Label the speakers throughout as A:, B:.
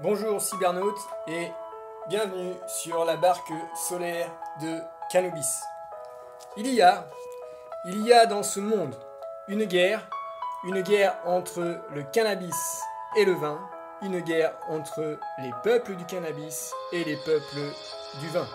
A: Bonjour cybernautes et bienvenue sur la barque solaire de Cannobis. Il y a dans ce monde une guerre entre le cannabis et le vin, une guerre entre les peuples du cannabis et les peuples du vin.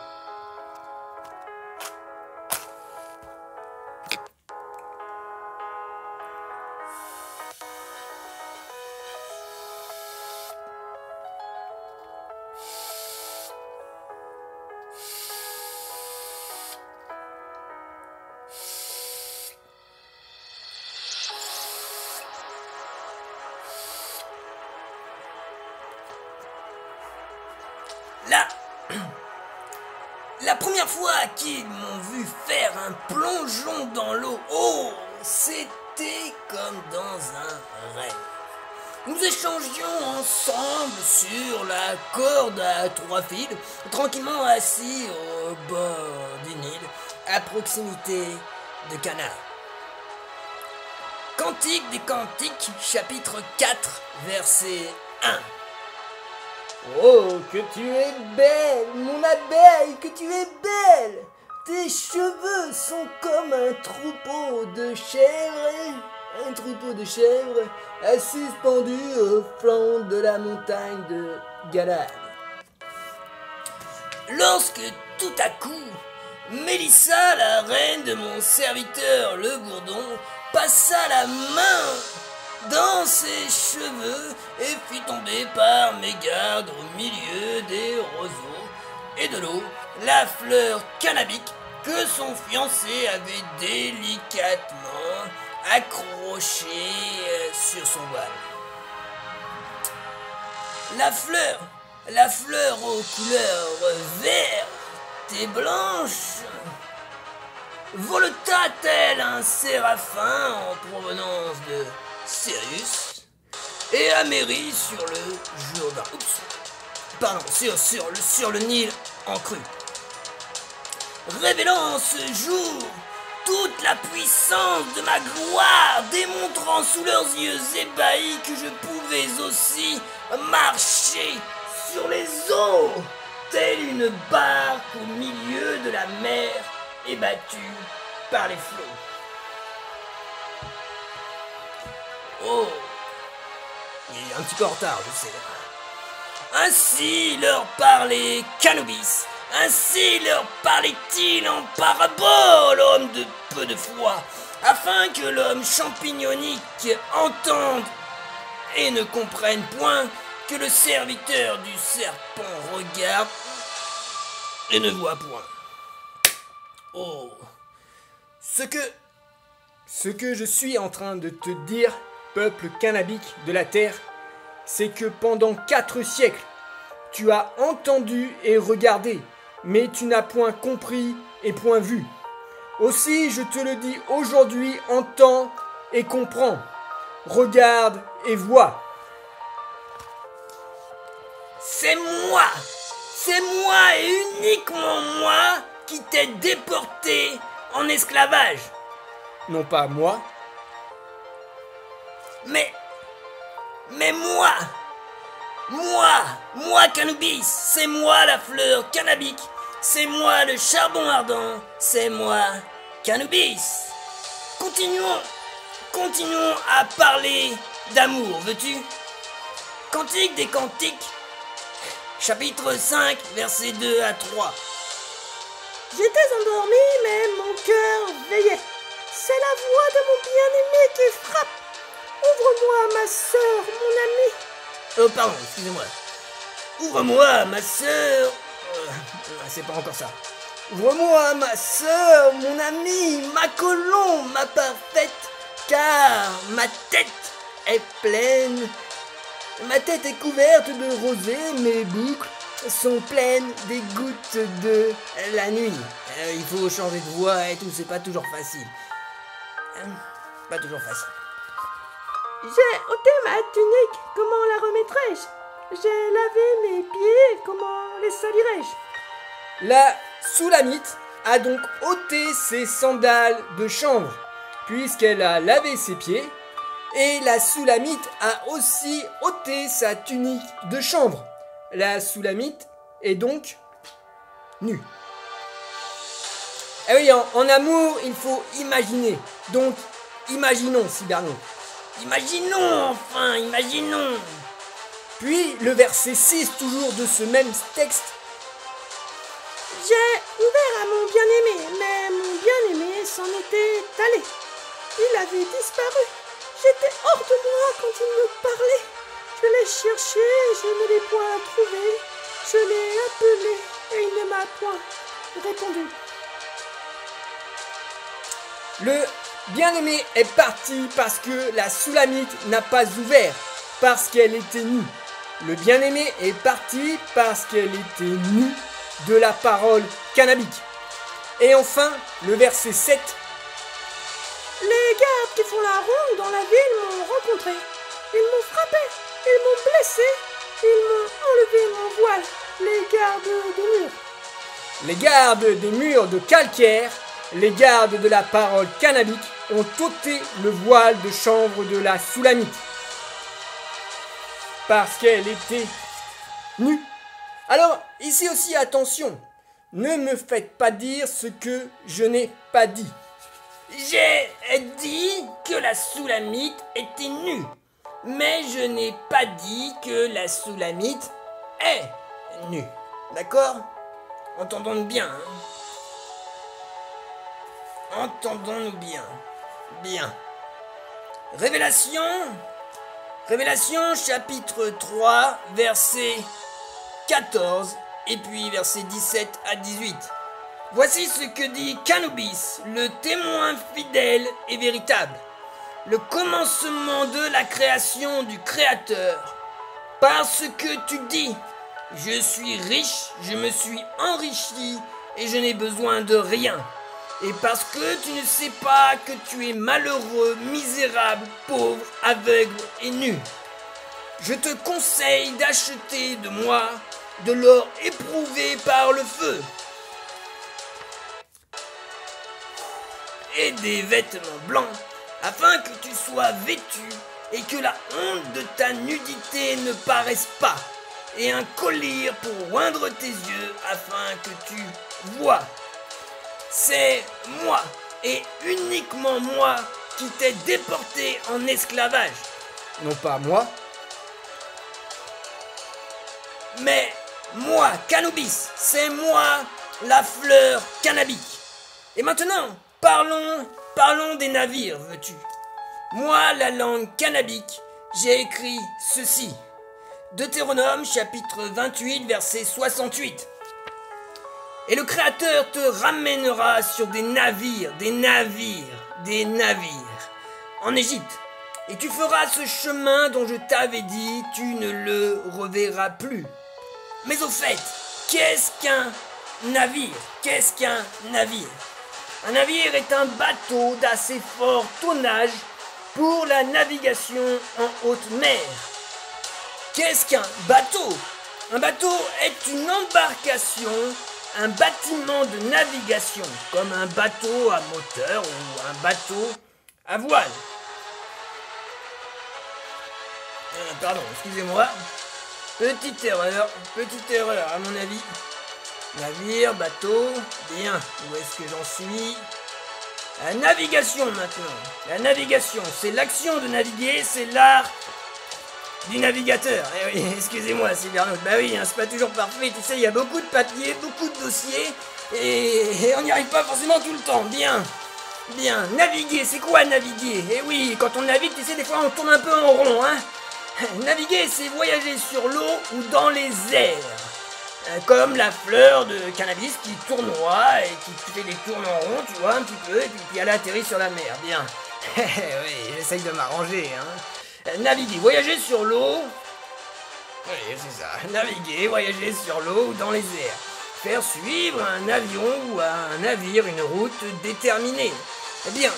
B: La première fois qu'ils m'ont vu faire un plongeon dans l'eau, c'était comme dans un rêve. Nous échangions ensemble sur la corde à 3 fils, tranquillement assis au bord du Nil, à proximité de Cana. Cantique des Cantiques, chapitre 4, verset 1.
C: Oh, que tu es belle, mon abeille, que tu es belle! Tes cheveux sont comme un troupeau de chèvres, suspendu au flanc de la montagne de Galad.
B: Lorsque tout à coup, Mélissa, la reine de mon serviteur le Bourdon, passa la main dans ses cheveux et fit tomber par mégarde au milieu des roseaux et de l'eau la fleur cannabique que son fiancé avait délicatement accrochée sur son voile. La fleur aux couleurs vertes et blanches voleta tel un séraphin en provenance de Sirius et amérit sur le Jourdain. Sur le Nil en crue. Révélant ce jour toute la puissance de ma gloire, démontrant sous leurs yeux ébahis que je pouvais aussi marcher sur les eaux, telle une barque au milieu de la mer ébattue par les flots. Oh, il est un petit peu en retard, je sais. Ainsi leur parlait Cannobis, ainsi leur parlait-il en parabole, homme de peu de foi, afin que l'homme champignonique entende et ne comprenne point, que le serviteur du serpent regarde et ne voit point. Oh,
A: Ce que je suis en train de te dire, peuple cannabique de la terre, c'est que pendant 4 siècles, tu as entendu et regardé, mais tu n'as point compris et point vu. Aussi, je te le dis aujourd'hui, entends et comprends, regarde et vois.
B: c'est moi et uniquement moi qui t'ai déporté en esclavage.
A: Non pas moi,
B: Mais moi Cannobis, c'est moi la fleur cannabique, c'est moi le charbon ardent, c'est moi Cannobis. Continuons à parler d'amour, veux-tu? Cantique des Cantiques, chapitre 5, versets 2 à 3.
C: J'étais endormi, mais mon cœur veillait. C'est la voix de mon bien-aimé qui frappe. Ouvre-moi, ma sœur, mon ami.
B: Oh, pardon, excusez-moi. Ouvre-moi, ma sœur. C'est pas encore ça. Ouvre-moi, ma sœur, mon ami, ma colombe, ma parfaite, car ma tête est pleine. Ma tête est couverte de rosée, mes boucles sont pleines des gouttes de la nuit. Il faut changer de voix et tout, c'est pas toujours facile. Pas toujours facile.
C: J'ai ôté ma tunique, comment la remettrai-je? J'ai lavé mes pieds, comment les salirai-je?
A: la Soulamite a donc ôté ses sandales de chanvre, puisqu'elle a lavé ses pieds, et la Soulamite a aussi ôté sa tunique de chanvre, La Soulamite est donc nue. Ah oui, en amour, il faut imaginer. Donc, imaginons, Cybernaute.
B: Imaginons, enfin, imaginons.
A: Puis, le verset 6, toujours de ce même texte.
C: J'ai ouvert à mon bien-aimé, mais mon bien-aimé s'en était allé. Il avait disparu. J'étais hors de moi quand il me parlait. Je l'ai cherché, je ne l'ai point trouvé. Je l'ai appelé et il ne m'a point répondu.
A: Le bien-aimé est parti parce que la Soulamite n'a pas ouvert, parce qu'elle était nue. Le bien-aimé est parti parce qu'elle était nue de la parole cannabique. Et enfin, le verset 7.
C: Les gardes qui font la ronde dans la ville m'ont rencontré. Ils m'ont frappé, ils m'ont blessé, ils m'ont enlevé mon voile. Les gardes des murs.
A: Les gardes des murs de calcaire, les gardes de la parole cannabique ont ôté le voile de chanvre de la Soulamite. Parce qu'elle était nue. Alors, ici aussi, attention, ne me faites pas dire ce que je n'ai pas dit.
B: J'ai dit que la Soulamite était nue, mais je n'ai pas dit que la Soulamite est nue. D'accord? Entendons-nous bien. Hein? Entendons-nous bien. Bien. Révélation chapitre 3, verset 14 et puis verset 17 à 18. Voici ce que dit Canubis, le témoin fidèle et véritable, le commencement de la création du Créateur. Parce que tu dis, je suis riche, je me suis enrichi et je n'ai besoin de rien. Et parce que tu ne sais pas que tu es malheureux, misérable, pauvre, aveugle et nu. Je te conseille d'acheter de moi de l'or éprouvé par le feu et des vêtements blancs, afin que tu sois vêtu et que la honte de ta nudité ne paraisse pas, et un collier pour oindre tes yeux, afin que tu vois. C'est moi, et uniquement moi, qui t'ai déporté en esclavage.
A: Non pas moi,
B: mais moi, Canubis, c'est moi, la fleur cannabique. Et maintenant, parlons des navires, veux-tu? Moi, la langue cannabique, j'ai écrit ceci. Deutéronome, chapitre 28, verset 68. Et le Créateur te ramènera sur des navires, en Égypte. Et tu feras ce chemin dont je t'avais dit, tu ne le reverras plus. Mais au fait, qu'est-ce qu'un navire? Un navire est un bateau d'assez fort tonnage pour la navigation en haute mer. Qu'est-ce qu'un bateau? Un bateau est une embarcation, un bâtiment de navigation, comme un bateau à moteur ou un bateau à voile. Pardon, excusez-moi. Petite erreur à mon avis. Navire, bateau, bien, où est-ce que j'en suis? La navigation maintenant. La navigation, c'est l'action de naviguer, c'est l'art du navigateur. Eh oui, excusez-moi, Cybernaute. Bah oui, hein, c'est pas toujours parfait, tu sais, il y a beaucoup de papiers, beaucoup de dossiers, et on n'y arrive pas forcément tout le temps. Bien. Naviguer, c'est quoi naviguer? Eh oui, quand on navigue, tu sais, des fois on tourne un peu en rond, hein. Naviguer, c'est voyager sur l'eau ou dans les airs. Comme la fleur de cannabis qui tournoie et qui fait des tours en rond, tu vois, un petit peu, et puis elle atterrit sur la mer. Bien. Oui, j'essaye de m'arranger, hein. Naviguer, voyager sur l'eau. Oui, c'est ça. Naviguer, voyager sur l'eau ou dans les airs. Faire suivre à un avion ou à un navire une route déterminée. Eh bien,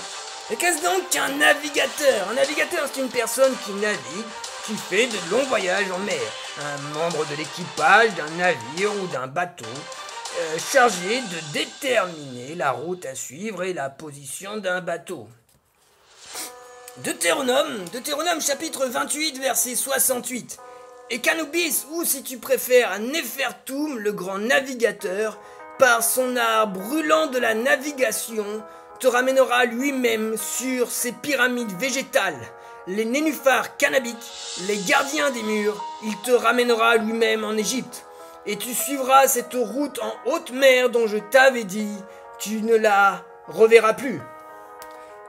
B: qu'est-ce donc qu'un navigateur? Un navigateur, c'est une personne qui navigue, qui fait de longs voyages en mer. Un membre de l'équipage d'un navire ou d'un bateau, chargé de déterminer la route à suivre et la position d'un bateau. Deutéronome chapitre 28, verset 68. Et qu'Anubis, ou si tu préfères Néfertum, le grand navigateur, par son art brûlant de la navigation, te ramènera lui-même sur ces pyramides végétales, les nénuphars cannabiques, les gardiens des murs, il te ramènera lui-même en Égypte. Et tu suivras cette route en haute mer dont je t'avais dit, tu ne la reverras plus.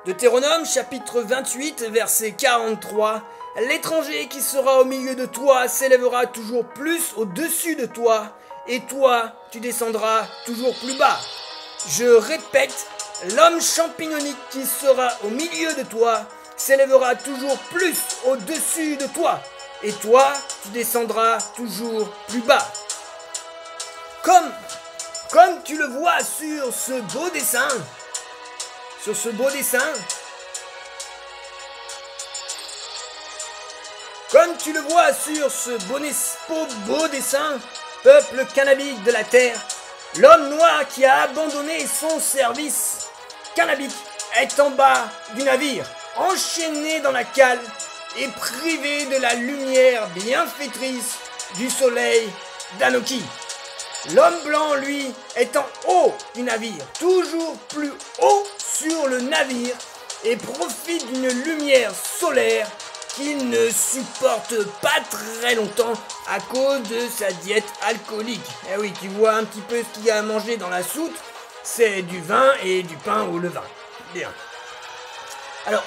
B: Deutéronome chapitre 28 verset 43. L'étranger qui sera au milieu de toi s'élèvera toujours plus au-dessus de toi, et toi, tu descendras toujours plus bas. Je répète, l'homme champignonique qui sera au milieu de toi s'élèvera toujours plus au-dessus de toi, et toi, tu descendras toujours plus bas. Comme tu le vois sur ce beau dessin, comme tu le vois sur ce beau dessin, peuple cannabique de la terre, l'homme noir qui a abandonné son service cannabique est en bas du navire, enchaîné dans la cale et privé de la lumière bienfaitrice du soleil d'Anoki. L'homme blanc, lui, est en haut du navire, toujours plus haut sur le navire, et profite d'une lumière solaire qu'il ne supporte pas très longtemps à cause de sa diète alcoolique. Eh oui, tu vois un petit peu ce qu'il y a à manger dans la soute, c'est du vin et du pain au levain. Bien. Alors,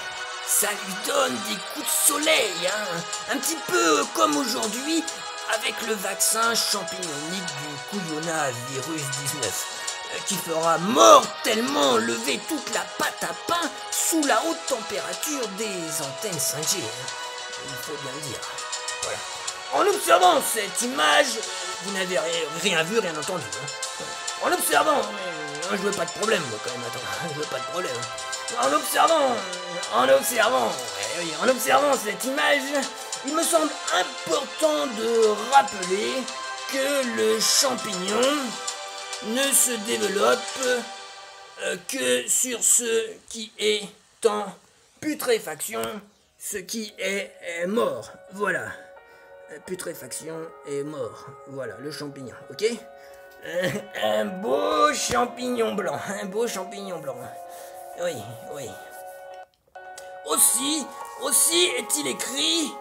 B: ça lui donne des coups de soleil, hein, un petit peu comme aujourd'hui avec le vaccin champignonique du couillonnavirus 19, qui fera mortellement lever toute la pâte à pain sous la haute température des antennes 5G. Il faut bien le dire. Voilà. En observant cette image, vous n'avez rien vu, rien entendu. Hein. En observant, je veux pas de problème, moi, quand même, attends, je veux pas de problème. En observant cette image, il me semble important de rappeler que le champignon ne se développe que sur ce qui est en putréfaction, ce qui est mort. Voilà. Putréfaction et mort. Voilà, le champignon, ok? Un beau champignon blanc. Oui. Aussi est-il écrit,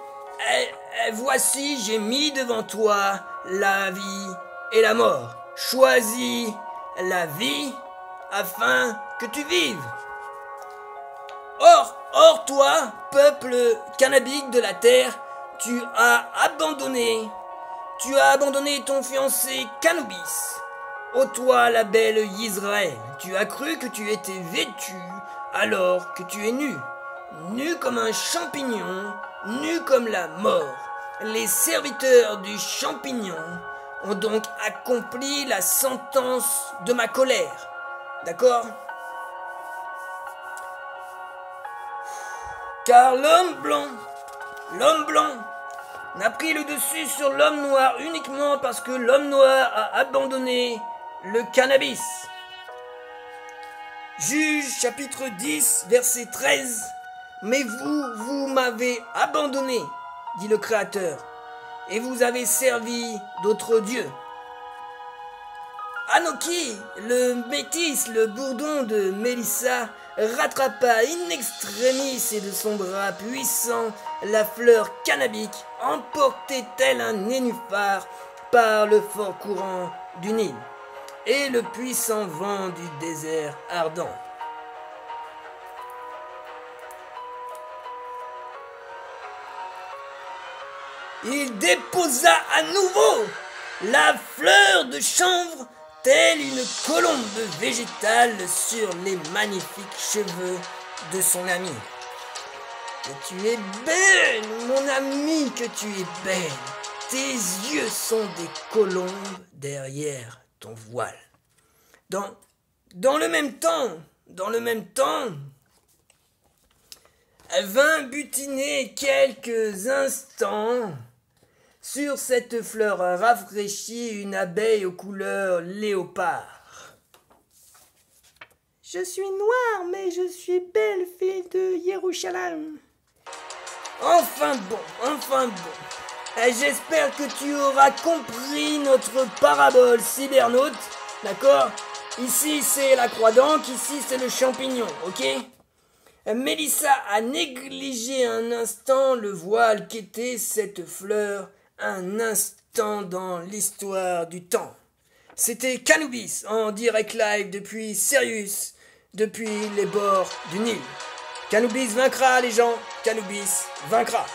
B: voici j'ai mis devant toi la vie et la mort. Choisis la vie afin que tu vives. Or toi, peuple cannabique de la terre, tu as abandonné ton fiancé Canubis. Ô toi la belle Israël, tu as cru que tu étais vêtu alors que tu es nu comme un champignon, nu comme la mort. Les serviteurs du champignon ont donc accompli la sentence de ma colère. D'accord ? Car l'homme blanc n'a pris le dessus sur l'homme noir uniquement parce que l'homme noir a abandonné le cannabis. Juge chapitre 10 verset 13. Mais vous m'avez abandonné, dit le Créateur, et vous avez servi d'autres dieux. Anoki, le métis, le bourdon de Mélissa, rattrapa in extremis et de son bras puissant la fleur cannabique, emportée tel un nénuphar par le fort courant du Nil et le puissant vent du désert ardent. Il déposa à nouveau la fleur de chanvre telle une colombe végétale sur les magnifiques cheveux de son ami. Que tu es belle, mon ami, que tu es belle. Tes yeux sont des colombes derrière ton voile. Dans le même temps, elle vint butiner quelques instants sur cette fleur rafraîchie une abeille aux couleurs léopard.
C: Je suis noire, mais je suis belle, fille de Yerushalayim.
B: Enfin bon. J'espère que tu auras compris notre parabole cybernaute, d'accord? Ici c'est la croix d'Ancre, ici c'est le champignon, ok? Mélissa a négligé un instant le voile qu'était cette fleur, un instant dans l'histoire du temps. C'était Canoubis en direct live depuis Sirius, depuis les bords du Nil. Canoubis vaincra les gens, Canoubis vaincra.